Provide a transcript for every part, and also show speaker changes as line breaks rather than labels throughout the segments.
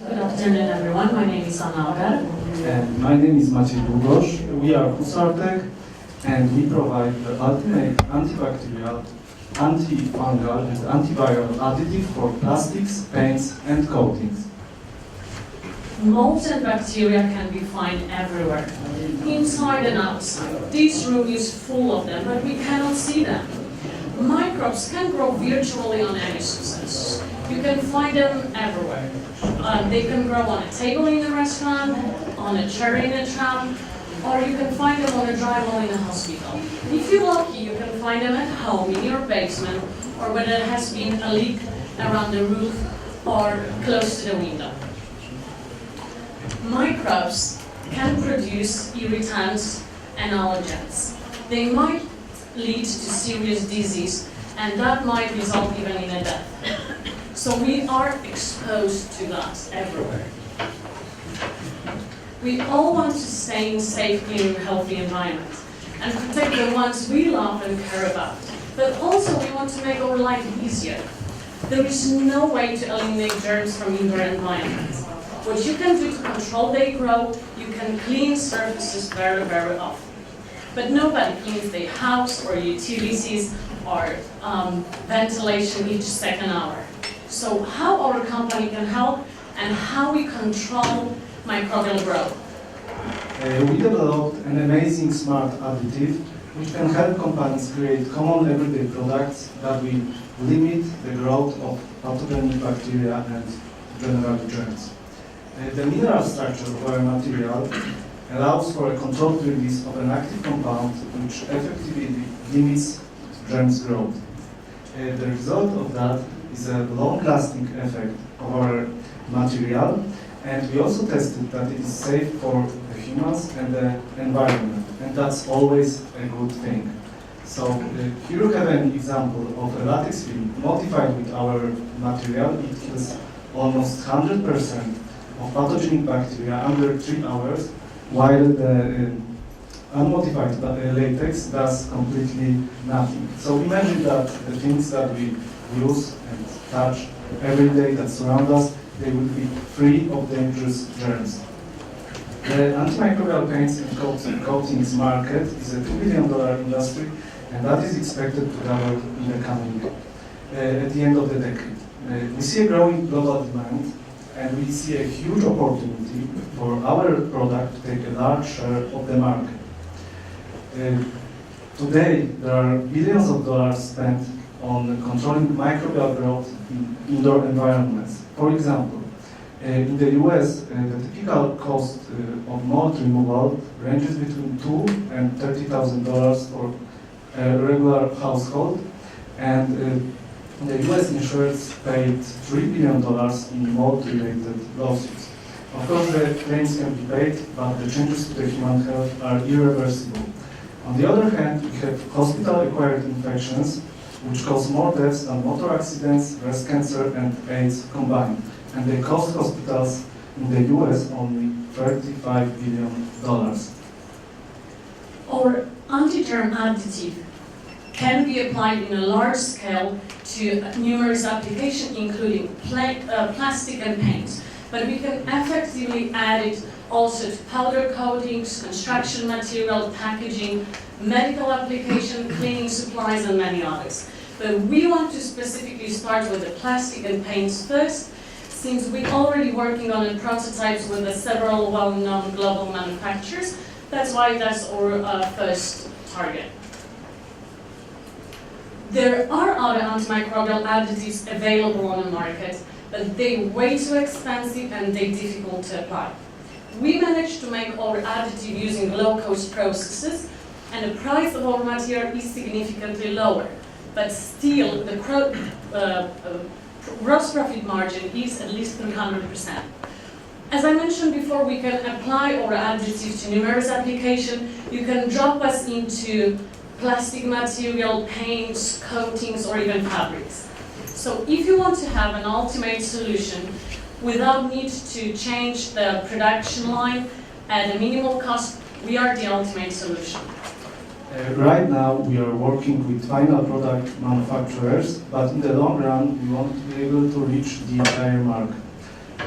Good afternoon, everyone. My name is Anna Agar.
And my name is Maciej Długosz. We are Hussartech, and we provide the ultimate antibacterial, antifungal, and antiviral additive for plastics, paints, and coatings.
Molds and bacteria can be found everywhere, inside and outside. This room is full of them, but we cannot see them. Microbes can grow virtually on any surface. You can find them everywhere. They can grow on a table in a restaurant, on a chair in a tram, or you can find them on a drywall in a hospital. If you're lucky, you can find them at home, in your basement, or where there has been a leak around the roof or close to the window. Microbes can produce irritants and allergens. They might lead to serious disease, and that might result even in a death. So we are exposed to that everywhere. We all want to stay in safe, clean, healthy environment and protect the ones we love and care about. But also we want to make our life easier. There is no way to eliminate germs from indoor environments. What you can do to control their growth, you can clean surfaces very, very often. But nobody cleans their house or utilities or ventilation each second hour. So how our company can help and how we control microbial growth?
We developed an amazing smart additive which can help companies create common everyday products that will limit the growth of pathogenic bacteria and general germs. The mineral structure of our material allows for a controlled release of an active compound which effectively limits germs growth. The result of that is a long-lasting effect of our material, and we also tested that it is safe for the humans and the environment, and that's always a good thing. So here you have an example of a latex film modified with our material. It kills almost 100% of pathogenic bacteria under 3 hours, while the unmodified latex does completely nothing. So imagine that the things that we use and touch every day that surround us, they will be free of dangerous germs. The antimicrobial paints and coatings market is a $2 billion industry, and that is expected to double in the coming at the end of the decade. We see a growing global demand, and we see a huge opportunity for our product to take a large share of the market. Today, there are billions of dollars spent on controlling microbial growth in indoor environments. For example, in the US, the typical cost of mold removal ranges between $2,000 and $30,000 for a regular household, and the US insurers paid $3 billion in mold-related lawsuits. Of course, the claims can be paid, but the changes to the human health are irreversible. On the other hand, we have hospital-acquired infections, which cause more deaths than motor accidents, breast cancer, and AIDS combined. And they cost hospitals in the US only $35 billion.
Our anti-germ additive can be applied in a large scale to numerous applications, including plastic and paints. But we can effectively add it also to powder coatings, construction material, packaging, medical application, cleaning supplies, and many others. But we want to specifically start with the plastic and paints first, since we're already working on prototypes with several well-known global manufacturers. That's why that's our first target. There are other antimicrobial additives available on the market, but they're way too expensive and they're difficult to apply. We managed to make our additive using low-cost processes, and the price of our material is significantly lower, but still the gross profit margin is at least 300%. As I mentioned before, we can apply our additive to numerous applications. You can drop us into plastic material, paints, coatings, or even fabrics. So if you want to have an ultimate solution without need to change the production line at a minimal cost, we are the ultimate solution.
Right now, we are working with final product manufacturers, but in the long run, we want to be able to reach the entire market.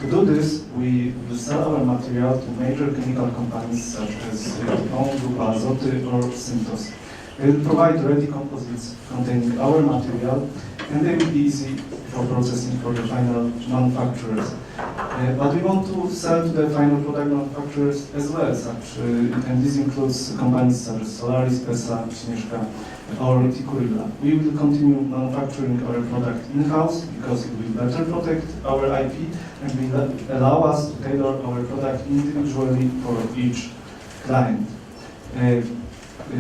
To do this, we will sell our material to major chemical companies such as Grupa Azoty or Synthos. They will provide ready composites containing our material, and they will be easy for processing for the final manufacturers. But we want to sell to the final product manufacturers as well, and this includes companies such as Solaris, PESA, Śnieżka, or Tikurilla. We will continue manufacturing our product in-house because it will better protect our IP and will allow us to tailor our product individually for each client.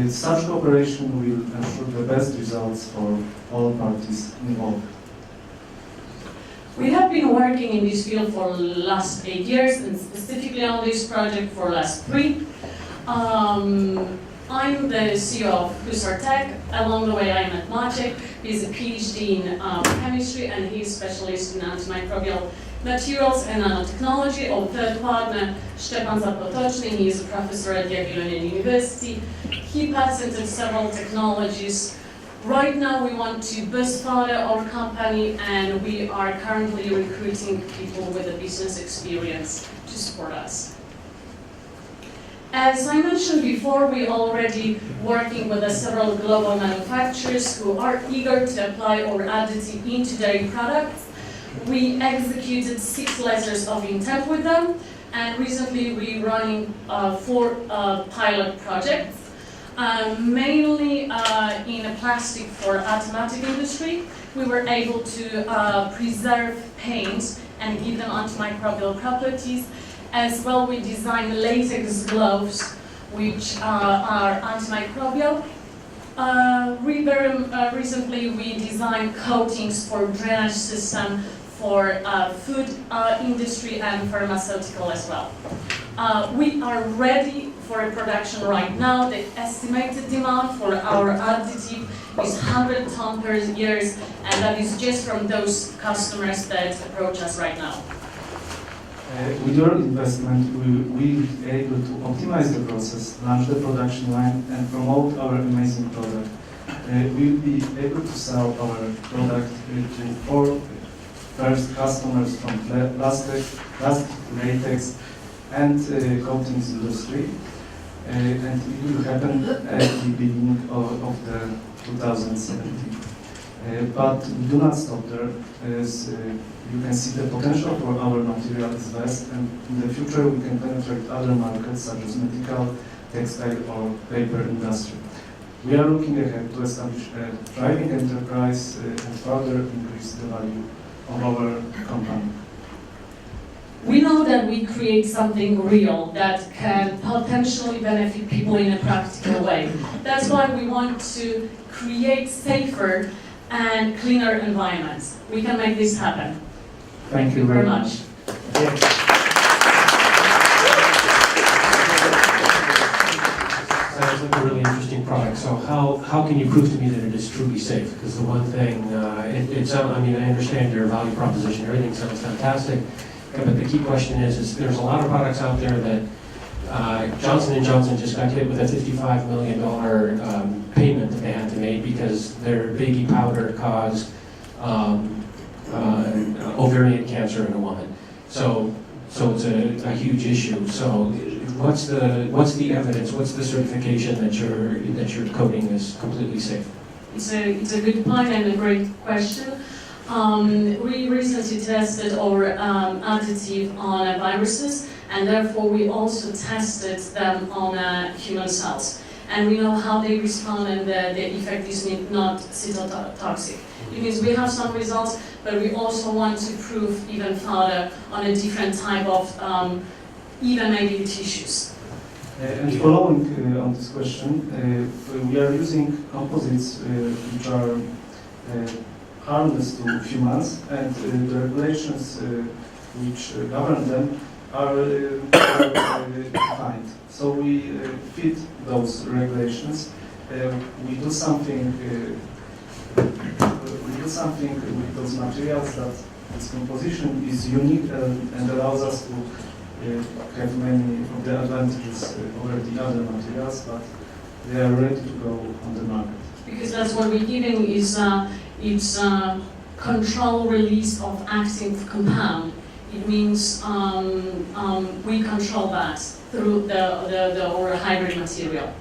Such cooperation will ensure the best results for all parties involved.
We have been working in this field for the last 8 years, and specifically on this project for the last 3. I'm the CEO of Hussartech. Along the way, I met Maciek. He's a PhD in chemistry, and he's a specialist in antimicrobial materials and nanotechnology. Our third partner, Szczepan Zapotoczny, he is a professor at Jagiellonian University. He patented several technologies. Right now, we want to boost further our company, and we are currently recruiting people with a business experience to support us. As I mentioned before, we are already working with several global manufacturers who are eager to apply our additive into their products. We executed 6 letters of intent with them, and recently we're running 4 pilot projects. Mainly in a plastic for automotive industry. We were able to preserve paints and give them antimicrobial properties. As well, we designed latex gloves, which are antimicrobial. Recently, we designed coatings for drainage system for food industry and pharmaceutical as well. We are ready for a production right now. The estimated demand for our additive is 100 tons per year, and that is just from those customers that approach us right now.
With your investment, we will be able to optimize the process, launch the production line, and promote our amazing product. We will be able to sell our product to 4 first customers from plastic, latex, and coatings industry. And it will happen at the beginning of the 2017. But we do not stop there, as you can see the potential for our material is vast, and in the future we can penetrate other markets such as medical, textile, or paper industry. We are looking ahead to establish a thriving enterprise and further increase the value of our company.
We know that we create something real that can potentially benefit people in a practical way. That's why we want to create safer and cleaner environments. We can make this happen.
Thank you very much.
Sounds like a really interesting product. So how can you prove to me that it is truly safe? Because the one thing, I mean, I understand your value proposition, everything sounds fantastic. But the key question is there's a lot of products out there that Johnson & Johnson just got hit with a $55 million payment that they had to make because their baby powder caused ovarian cancer in a woman. So it's a huge issue. So what's the evidence? What's the certification that your coating is completely safe?
It's a good point and a great question. We recently tested our additive on viruses, and therefore we also tested them on human cells. And we know how they respond, and the effect is not cytotoxic. It means we have some results, but we also want to prove even further on a different type of even maybe tissues.
And following on this question, we are using composites which are harmless to humans, and the regulations which govern them are defined. So we fit those regulations. We do something with those materials that its composition is unique and allows us to have many of the advantages over the other materials, but they are ready to go on the market.
Because that's what we're giving is it's control release of active compound. It means we control that through our hybrid material.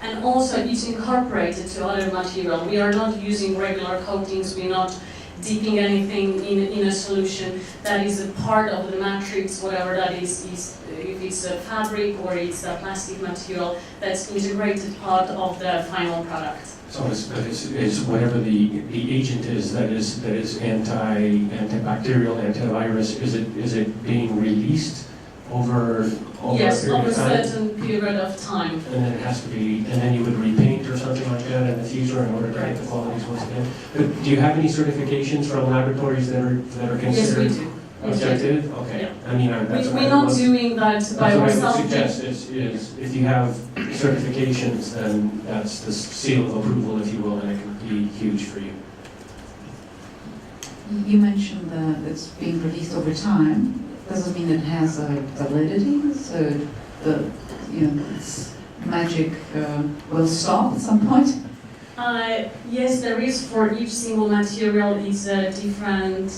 And also it's incorporated to other material. We are not using regular coatings, we're not dipping anything in a solution. That is a part of the matrix, whatever that is if it's a fabric or it's a plastic material, that's integrated part of the final product.
So it's whatever the agent is that is antibacterial, antivirus, is it being released over
yes,
a period
over
of time?
a certain period of time.
And then it has to be, and then you would repaint or something like that in the future in order to get the qualities once again. But do you have any certifications from laboratories that are considered
Yes, we do.
objective? Okay.
Yeah.
I mean, that's what
We're not doing that by
That's what I
ourselves.
would suggest is if you have certifications, then that's the seal of approval, if you will, and it can be huge for you.
You mentioned that it's being released over time. Does it mean it has a validity? So its magic will stop at some point?
Yes, there is. For each single material is a different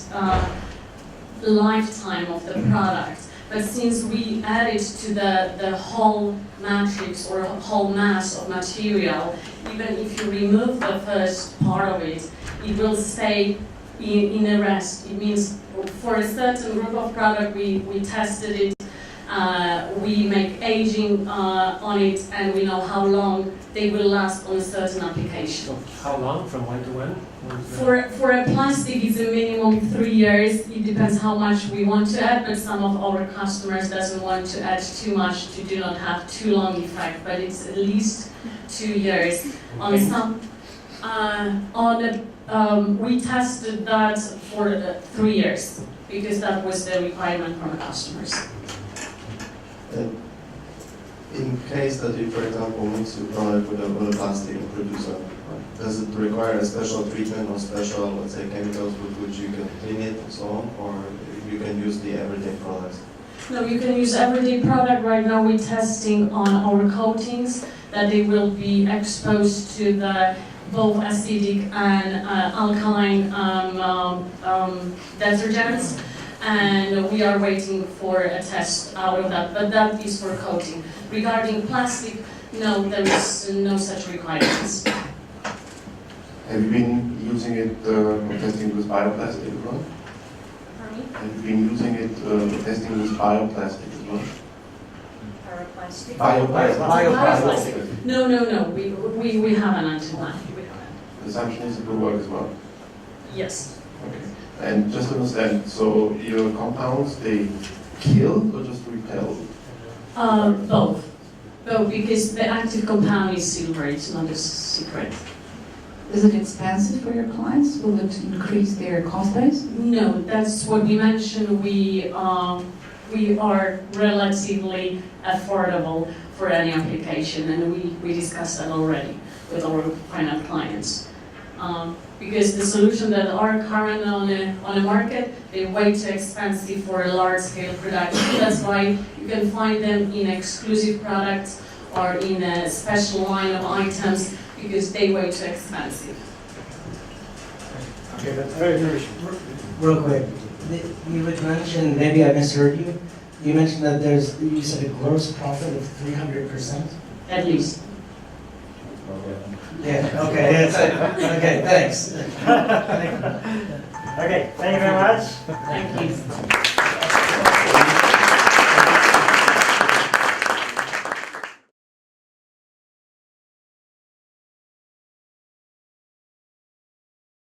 lifetime of the product. But since we added to the whole matrix or whole mass of material, even if you remove the first part of it, it will stay in a rest. It means for a certain group of product, we tested it, we make aging on it, and we know how long they will last on a certain application.
So how long, from when to when?
For a plastic, it's a minimum 3 years. It depends how much we want to add, but some of our customers doesn't want to add too much to do not have too long effect, but it's at least 2 years. On some, we tested that for 3 years because that was the requirement from the customers.
In case that you, for example, mix your product with a plastic and produce a, does it require a special treatment or special, let's say, chemicals with which you can clean it and so on, or you can use the everyday products?
No, you can use everyday product. Right now we're testing on our coatings that they will be exposed to the both acidic and alkaline detergents, and we are waiting for a test out of that, but that is for coating. Regarding plastic, no, there is no such requirements.
Have you been using it testing with bioplastic as well?
Pardon me?
Have you been using it testing with bioplastic as well?
Plastic?
Bioplastic.
No. We have an antibacterial. We have it.
The assumption is it will work as well.
Yes.
Okay. And just to understand, so your compounds, they kill or just repel?
Both. Both, because the active compound is silver, it's not a secret.
Is it expensive for your clients? Will it increase their cost base?
No, that's what we mentioned. We are relatively affordable for any application, and we discussed that already with our final clients. Because the solution that are current on the market, they're way too expensive for a large-scale production. That's why you can find them in exclusive products or in a special line of items, because they're way too expensive.
Okay, that's very real quick. You would mention, maybe I misheard you. You mentioned that you said a gross profit of 300%.
At least.
Yeah. Okay. Okay. Thanks.
Okay. Thank you very much.
Thank you.